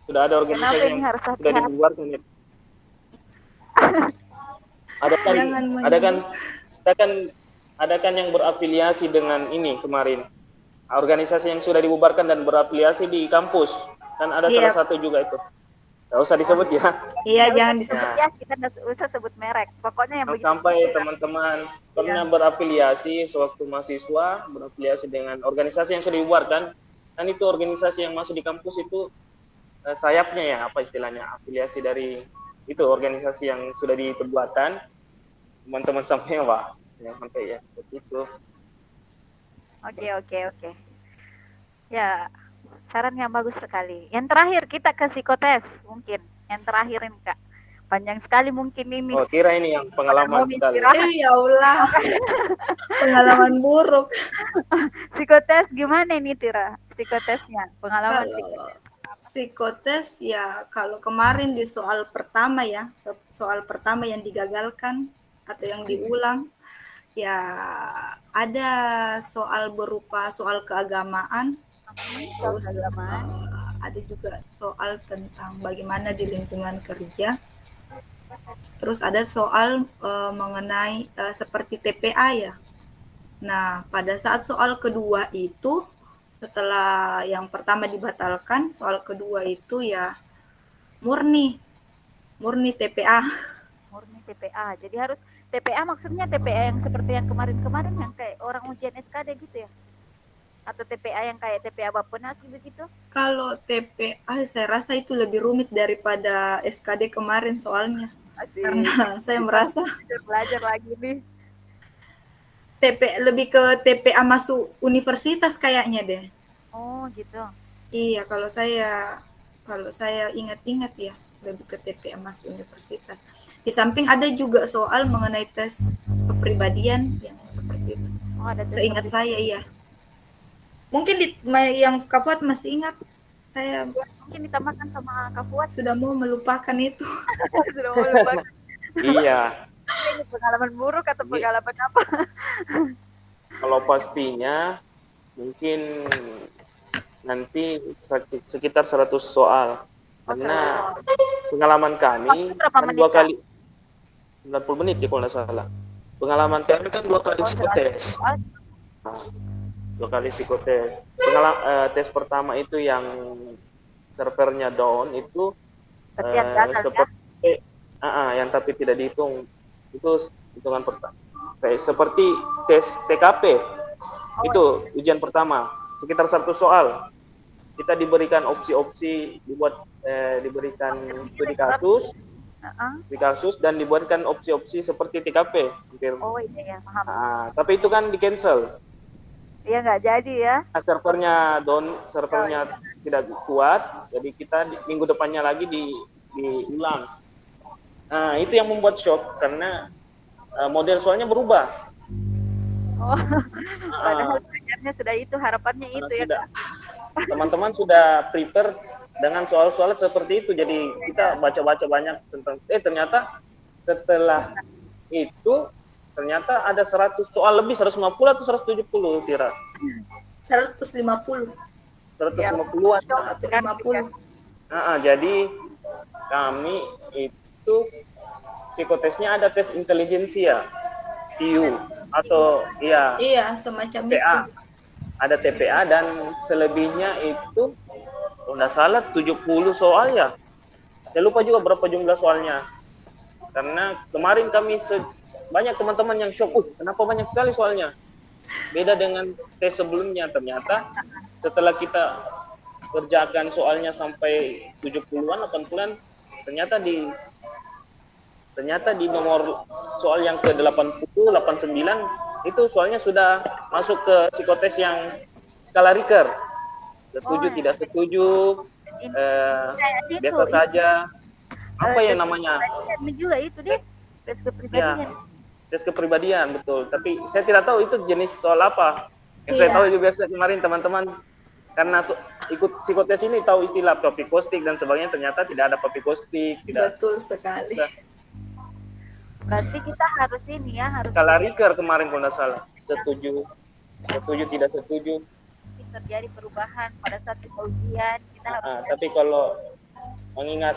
Sudah ada Kenapa organisasi ini yang harus sudah hati-hati? dibubarkan. Ya. Ada kan, Jangan ada kan, menyebut. ada kan yang berafiliasi dengan ini kemarin. Organisasi yang sudah dibubarkan dan berafiliasi di kampus. Kan ada Iya. salah satu juga itu. Gak usah disebut ya. Iya, jangan disebut. Ya, kita nggak usah sebut merek. Pokoknya yang begitu. Sampai teman-teman pernah berafiliasi sewaktu mahasiswa, berafiliasi dengan organisasi yang sudah dibubarkan. Kan itu organisasi yang masuk di kampus itu sayapnya ya, apa istilahnya, afiliasi dari itu organisasi yang sudah dibubarkan. Teman-teman sampai apa? Ya, sampai ya seperti itu. Oke. Ya, saran yang bagus sekali. Yang terakhir kita ke psikotes mungkin. Yang terakhir ini Kak. Panjang sekali mungkin ini. Oh, kira ini yang pengalaman sekali. Ya Allah. Pengalaman buruk. Psikotes gimana ini Tira? Psikotesnya, pengalaman Kalau psikotes ya kalau kemarin di soal pertama ya, soal pertama yang digagalkan atau yang diulang ya ada soal berupa soal keagamaan, terus ada juga soal tentang bagaimana di lingkungan kerja, terus ada soal mengenai seperti TPA ya. Nah pada saat soal kedua itu setelah yang pertama dibatalkan, soal kedua itu ya murni TPA. Murni TPA. Jadi harus TPA maksudnya TPA yang seperti yang kemarin-kemarin yang kayak orang ujian SKD gitu ya? Atau TPA yang kayak TPA Bappenas begitu? Kalau TPA saya rasa itu lebih rumit daripada SKD kemarin soalnya. Asik. Karena saya merasa belajar lagi nih. lebih ke TPA masuk universitas kayaknya deh. Oh gitu. Iya, kalau saya ingat-ingat ya lebih ke TPA masuk universitas. Di samping ada juga soal mengenai tes kepribadian yang seperti itu. Oh, ada tes Seingat saya iya. Mungkin yang Kak Fuad masih ingat. Saya mungkin ditambahkan sama Kak Fuad. Sudah mau melupakan itu. Sudah mau melupakan. Iya. Ini pengalaman buruk atau pengalaman apa? Kalau pastinya mungkin nanti sekitar 100 soal. Karena pengalaman kami kan 2 kali 90 menit ya kalau nggak salah. Pengalaman kami kan 2 kali psikotes. 2 kali psikotes. Tes pertama itu yang servernya down itu seperti yang tapi tidak dihitung. Itu hitungan pertama. Kayak seperti tes TKP. Itu ujian pertama. Sekitar 100 soal. Kita diberikan opsi-opsi, diberikan studi kasus, dan dibuatkan opsi-opsi seperti TKP. Oh iya, paham. Tapi itu kan di cancel. Iya nggak jadi ya. Servernya down, servernya tidak kuat, jadi kita minggu depannya lagi diulang. Nah itu yang membuat shock karena model soalnya berubah. Oh, padahal belajarnya sudah itu, harapannya itu ya. Teman-teman sudah prepare dengan soal-soal seperti itu, jadi kita baca-baca banyak tentang. Ternyata setelah itu ternyata ada 100 soal lebih, 150 atau 170 Tira? 150. 150-an. 150. Jadi kami itu psikotesnya ada tes intelijensia, TU atau iya semacam TPA. itu. Ada TPA dan selebihnya itu kalau nggak salah 70 soal ya. Saya lupa juga berapa jumlah soalnya. Karena kemarin kami banyak teman-teman yang shock, kenapa banyak sekali soalnya. Beda dengan tes sebelumnya, ternyata setelah kita kerjakan soalnya sampai 70-an, 80-an, ternyata di nomor soal yang ke 80, 89 itu soalnya sudah masuk ke psikotes yang skala Richter. Setuju, tidak setuju, biasa saja. Apa ya namanya? Ini juga itu deh, tes kepribadian. tes kepribadian, betul. Tapi saya tidak tahu itu jenis soal apa. Yang saya Iya. tahu juga kemarin teman-teman karena ikut psikotes ini tahu istilah topikostik dan sebagainya, ternyata tidak ada topikostik, tidak. Betul sekali. Berarti kita harus ini ya, harus Skala Richter kemarin kalau tidak salah, setuju tidak setuju. terjadi perubahan pada saat kita ujian, kita harus Tapi kalau mengingat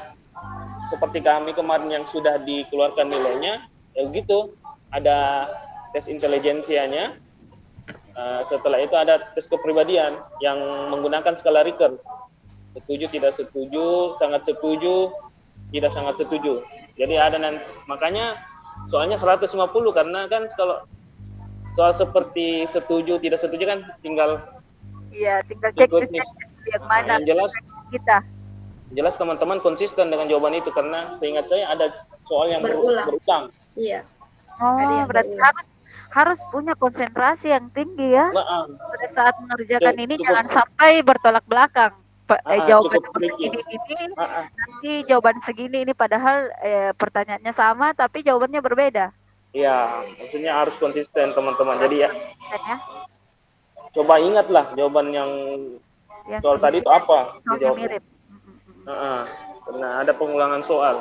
seperti kami kemarin yang sudah dikeluarkan nilainya, ya begitu, ada tes intelijensianya. Setelah itu ada tes kepribadian yang menggunakan skala Richter. Setuju, tidak setuju, sangat setuju, tidak sangat setuju. Jadi ada nanti, makanya soalnya 150 karena kan kalau soal seperti setuju, tidak setuju kan tinggal tinggal cek yang mana yang jelas kita. Jelas teman-teman konsisten dengan jawaban itu karena seingat saya ada soal yang berulang. Iya. Oh, berarti harus punya konsentrasi yang tinggi ya. Pada saat mengerjakan ini jangan sampai bertolak belakang. Jawaban seperti ini nanti jawaban segini ini padahal pertanyaannya sama tapi jawabannya berbeda. Iya, maksudnya harus konsisten teman-teman. Jadi ya, coba ingatlah jawaban yang soal tadi itu apa. Mirip. Karena ada pengulangan soal.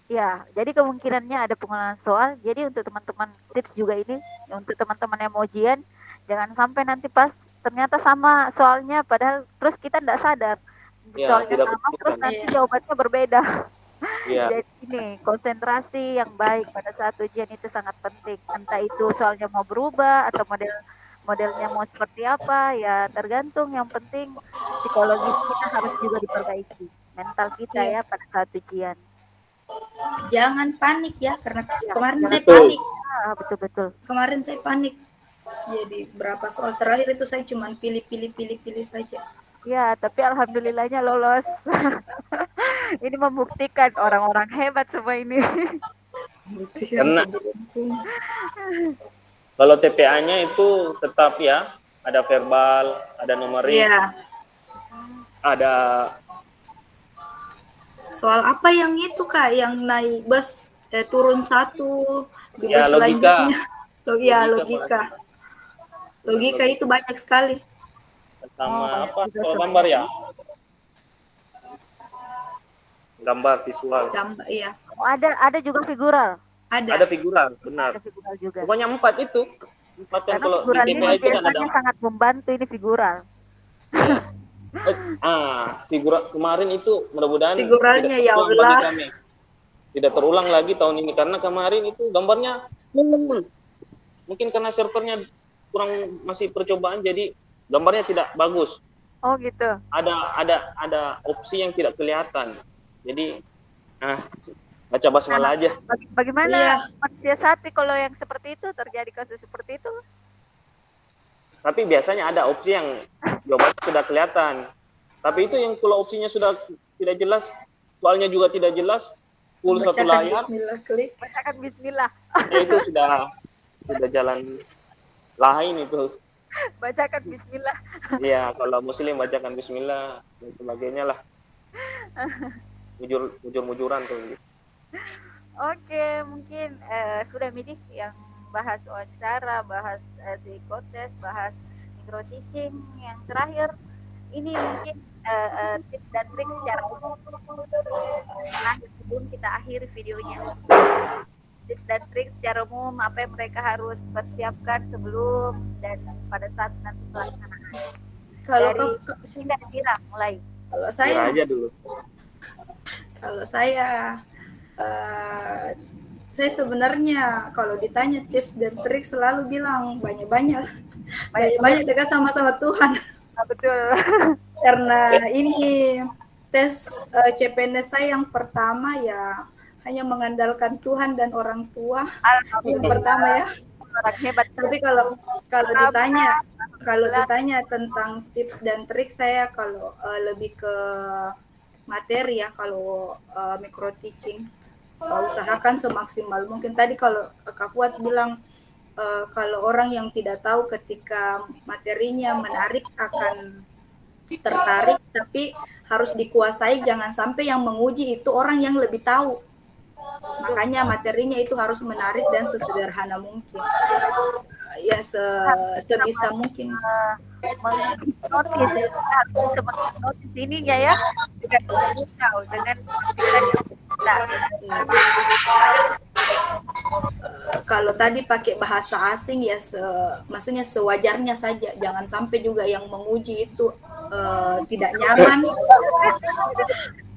Ya, jadi kemungkinannya ada pengulangan soal. Jadi untuk teman-teman tips juga ini untuk teman-teman yang mau ujian, jangan sampai nanti pas ternyata sama soalnya, padahal terus kita tidak sadar soalnya sama, terus nanti jawabannya berbeda. Jadi ini konsentrasi yang baik pada saat ujian itu sangat penting. Entah itu soalnya mau berubah atau modelnya mau seperti apa, ya tergantung. Yang penting psikologis kita harus juga diperbaiki, mental kita ya pada saat ujian. Jangan panik ya, karena kemarin saya panik. Betul. Kemarin saya panik. Jadi berapa soal terakhir itu saya cuma pilih saja. Ya, tapi alhamdulillahnya lolos. Ini membuktikan orang-orang hebat semua ini. Karena kalau TPA-nya itu tetap ya, ada verbal, ada numerik, ada soal apa yang itu Kak, yang naik bus turun satu di bus logika. Selanjutnya. Logika itu banyak sekali. Sama soal gambar ya? Gambar visual. Gambar, iya. Oh, ada juga figural. Ada figural, benar. Ada figural juga. Pokoknya 4 itu. 4 kan kalau figural di TPA ini biasanya sangat membantu ini figural. Figural kemarin itu mudah-mudahan figuralnya ya Allah. Tidak terulang lagi tahun ini karena kemarin itu gambarnya mungkin karena servernya kurang masih percobaan jadi gambarnya tidak bagus. Oh gitu. Ada opsi yang tidak kelihatan. Jadi baca basmalah aja. Bagaimana mensiasati kalau yang seperti itu terjadi kasus seperti itu? Tapi biasanya ada opsi yang jawabannya sudah kelihatan. Tapi itu yang kalau opsinya sudah tidak jelas, soalnya juga tidak jelas, full satu layar. Bismillah, klik. Bacakan bismillah. Itu sudah jalan lain itu. Bacakan bismillah. Iya, kalau muslim bacakan bismillah dan sebagainya lah. Mujur-mujuran tuh. Oke, mungkin sudah Midi yang bahas wawancara, bahas psikotes, bahas micro teaching. Yang terakhir ini mungkin tips dan trik secara umum. Nah, sebelum kita akhiri videonya. Tips dan trik secara umum apa yang mereka harus persiapkan sebelum dan pada saat nanti pelaksanaan. Kalau Dira mulai. Kalau saya aja dulu. Kalau saya sebenarnya kalau ditanya tips dan trik selalu bilang banyak dekat sama Tuhan. Betul. Karena ini tes CPNS saya yang pertama ya hanya mengandalkan Tuhan dan orang tua. Yang pertama ya. Orang hebat. Tapi kalau ditanya tentang tips dan trik saya kalau lebih ke materi ya, kalau micro teaching usahakan semaksimal mungkin. Tadi kalau Kak Fuad bilang kalau orang yang tidak tahu ketika materinya menarik akan tertarik, tapi harus dikuasai, jangan sampai yang menguji itu orang yang lebih tahu. Makanya materinya itu harus menarik dan sesederhana mungkin. Ya sebisa mungkin. Notis ya, kita harus bisa notis ininya ya dengan tahu dengan penampilan yang kita. Kalau tadi pakai bahasa asing ya maksudnya sewajarnya saja, jangan sampai juga yang menguji itu tidak nyaman.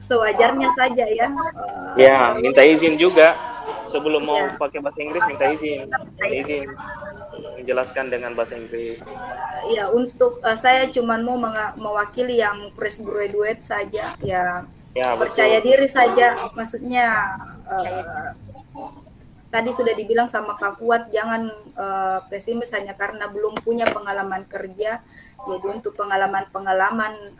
Sewajarnya saja ya. Ya, minta izin juga sebelum mau Ya. pakai bahasa Inggris, minta izin menjelaskan dengan bahasa Inggris. Ya, untuk saya cuma mau mewakili yang fresh graduate saja ya. Ya, Percaya betul. diri saja, maksudnya tadi sudah dibilang sama Kak Fuad, jangan pesimis hanya karena belum punya pengalaman kerja. Jadi untuk pengalaman-pengalaman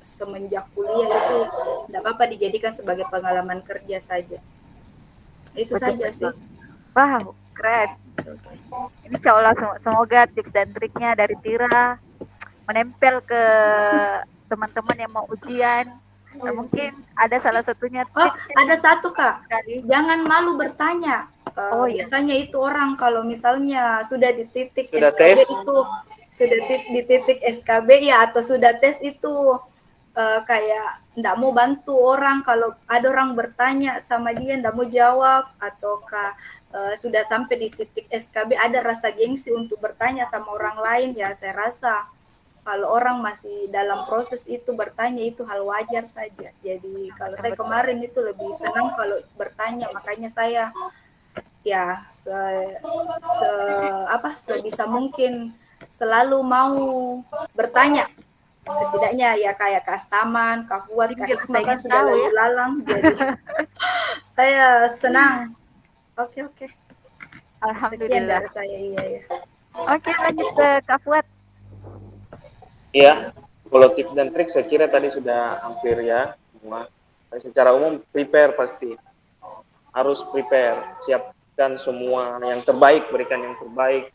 semenjak kuliah itu tidak apa-apa dijadikan sebagai pengalaman kerja saja. Itu Betul, saja sih. Wow, keren. Ini insya Allah semoga tips dan triknya dari Tira menempel ke teman-teman yang mau ujian. Nah, mungkin ada salah satunya. Ada satu Kak, jangan malu bertanya. Biasanya itu orang kalau misalnya sudah di titik SKB tes. Itu sudah di titik SKB ya atau sudah tes itu kayak nggak mau bantu orang kalau ada orang bertanya sama dia nggak mau jawab ataukah sudah sampai di titik SKB ada rasa gengsi untuk bertanya sama orang lain ya saya rasa kalau orang masih dalam proses itu bertanya itu hal wajar saja. Jadi kalau saya kemarin itu lebih senang kalau bertanya makanya saya ya sebisa mungkin selalu mau bertanya. Setidaknya ya kayak Kak Staman, Kak Fuad, Kak Hikmah kan sudah lalu lalang, jadi saya senang. Oke. Alhamdulillah. Sekian dari saya, iya ya. Oke, lanjut ke Kak Fuad. Iya, kalau tips dan trik saya kira tadi sudah hampir ya semua. Secara umum prepare pasti harus prepare, siapkan semua yang terbaik, berikan yang terbaik.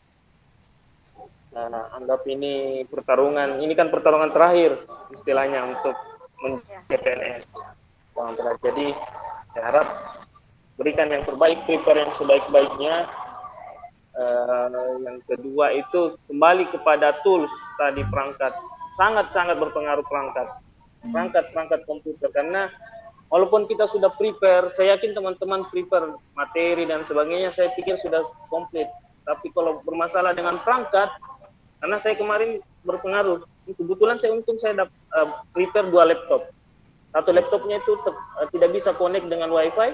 Anggap ini pertarungan, ini kan pertarungan terakhir istilahnya untuk menjadi PNS. Jadi saya harap berikan yang terbaik, prepare yang sebaik-baiknya. Yang kedua itu kembali kepada tools tadi, perangkat sangat berpengaruh perangkat komputer, karena walaupun kita sudah prepare, saya yakin teman-teman prepare materi dan sebagainya saya pikir sudah komplit, tapi kalau bermasalah dengan perangkat, karena saya kemarin berpengaruh, kebetulan saya prepare 2 laptop, satu laptopnya itu tidak bisa connect dengan wifi,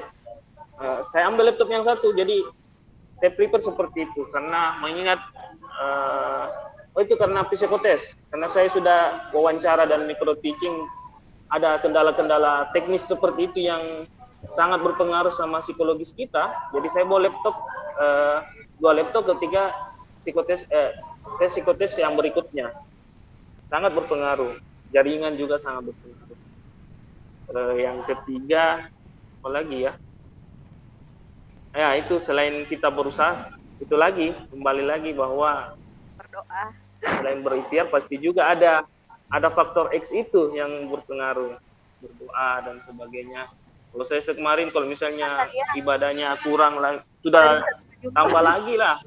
saya ambil laptop yang satu, jadi saya prepare seperti itu karena mengingat itu karena psikotes, karena saya sudah wawancara dan micro teaching, ada kendala-kendala teknis seperti itu yang sangat berpengaruh sama psikologis kita. Jadi saya bawa laptop 2 laptop ketika psikotes yang berikutnya sangat berpengaruh, jaringan juga sangat berpengaruh. Yang ketiga apa lagi ya? Ya itu selain kita berusaha, itu lagi kembali lagi bahwa berdoa. Selain berikhtiar pasti juga ada faktor X itu yang berpengaruh, berdoa dan sebagainya. Kalau saya kemarin kalau misalnya ibadahnya kurang lah, sudah tambah lagi lah,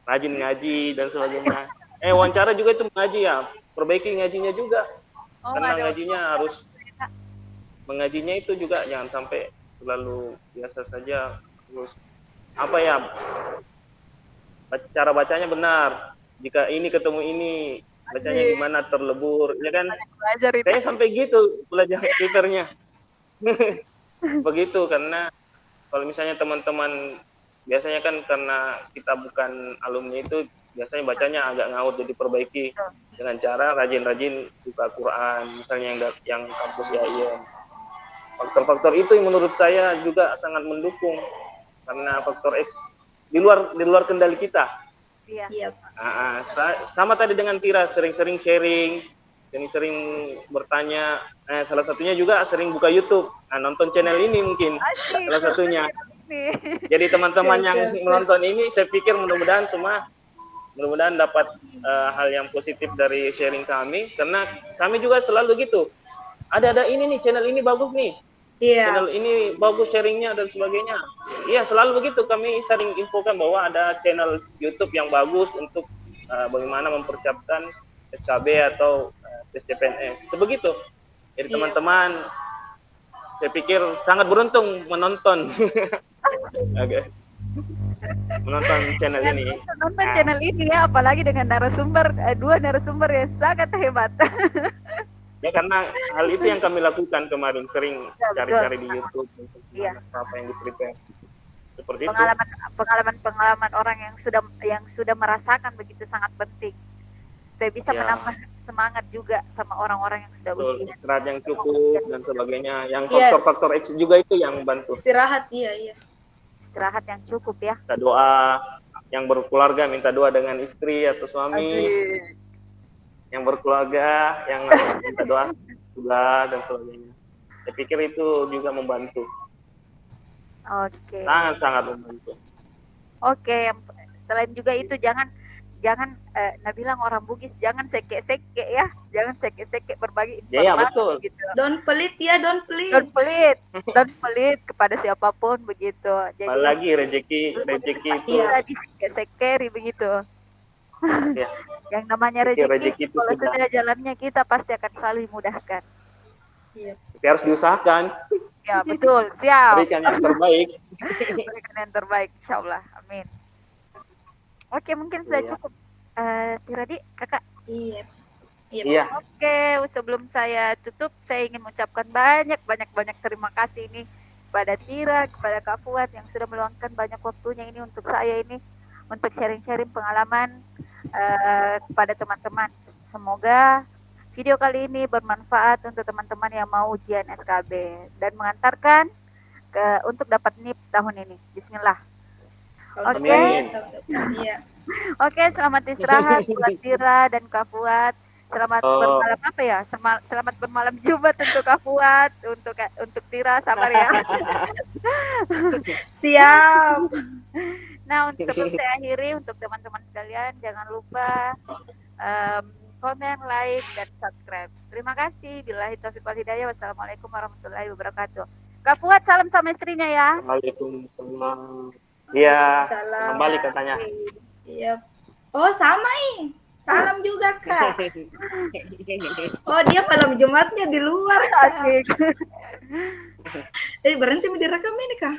rajin ngaji dan sebagainya. Wawancara juga itu ngaji ya, perbaiki ngajinya juga, karena ngajinya harus mengajinya itu juga jangan sampai terlalu biasa saja. Terus cara bacanya benar, jika ini ketemu ini bacanya gimana, terlebur ya kan, kayaknya sampai gitu belajar Twitternya. Begitu, karena kalau misalnya teman-teman biasanya kan karena kita bukan alumni itu biasanya bacanya agak ngaut, jadi perbaiki dengan cara rajin-rajin buka Quran misalnya yang kampus ya. Faktor-faktor itu yang menurut saya juga sangat mendukung, karena faktor X di luar kendali kita. Iya. Sama tadi dengan Tira, sering-sering sharing, sering bertanya. Salah satunya juga sering buka YouTube, nonton channel ini mungkin salah satunya. Jadi teman-teman yang menonton ini, saya pikir mudah-mudahan dapat hal yang positif dari sharing kami, karena kami juga selalu gitu. Ada ini nih, channel ini bagus nih. Iya, channel ini bagus sharingnya dan sebagainya. Iya, selalu begitu kami sering infokan bahwa ada channel YouTube yang bagus untuk bagaimana mempersiapkan SKB atau tes CPNS. Sebegitu. Jadi iya. teman-teman, saya pikir sangat beruntung menonton. Oke. Menonton channel Dan ini. nonton channel ini ya, apalagi dengan narasumber, dua narasumber yang sangat hebat. Ya karena hal itu yang kami lakukan kemarin, sering Ya, betul. cari-cari di YouTube untuk Iya. apa yang di-prepare. Seperti itu. Pengalaman orang yang sudah merasakan begitu sangat penting supaya bisa Ya. menambah semangat juga sama orang-orang yang sudah Betul, ujian. istirahat yang cukup dan sebagainya. Yang Iya. faktor-faktor X juga itu yang bantu. Istirahat, iya. Istirahat yang cukup ya. Minta doa, yang berkeluarga minta doa dengan istri atau suami. Asik. Yang berkeluarga, yang minta doa juga dan sebagainya. Saya pikir itu juga membantu. Oke. Sangat-sangat membantu. Oke, selain juga itu jangan nah bilang orang Bugis jangan seke-seke ya, jangan seke-seke berbagi informasi Ya, betul. gitu. Don't pelit ya, don't pelit. Don't pelit kepada siapapun begitu. Jadi Apalagi rezeki itu. bisa diseke-seke begitu. Ya. Yang namanya rezeki itu kalau sudah. sudah jalannya kita pasti akan selalu dimudahkan. Iya. Tapi harus diusahakan. Ya betul, siap. Berikan yang terbaik. Berikan yang terbaik, insyaallah, amin. Oke, mungkin sudah Iya. cukup. Tiradi, kakak. Iya. Oke, sebelum saya tutup, saya ingin mengucapkan banyak terima kasih ini kepada Tira, kepada Kak Fuad yang sudah meluangkan banyak waktunya ini untuk saya ini, untuk sharing-sharing pengalaman kepada teman-teman. Semoga video kali ini bermanfaat untuk teman-teman yang mau ujian SKB dan mengantarkan untuk dapat NIP tahun ini. Bismillah. Oke. Iya. Oke, selamat istirahat buat Tira dan Kak Fuad. Selamat bermalam apa ya? Selamat bermalam Jumat untuk Kak Fuad, untuk Tira, sabar ya. Siap. Nah, sebelum saya akhiri, untuk teman-teman sekalian jangan lupa komen, like, dan subscribe. Terima kasih. Billahi taufiq wal hidayah. Wassalamualaikum warahmatullahi wabarakatuh. Kak Fuad, salam sama istrinya ya. Waalaikumsalam. Iya. Salam. Kembali katanya. Iya. Oh, sama nih. Salam juga, Kak. Oh, dia malam Jumatnya di luar, Kak. Asik. Berhenti direkam ini, Kak.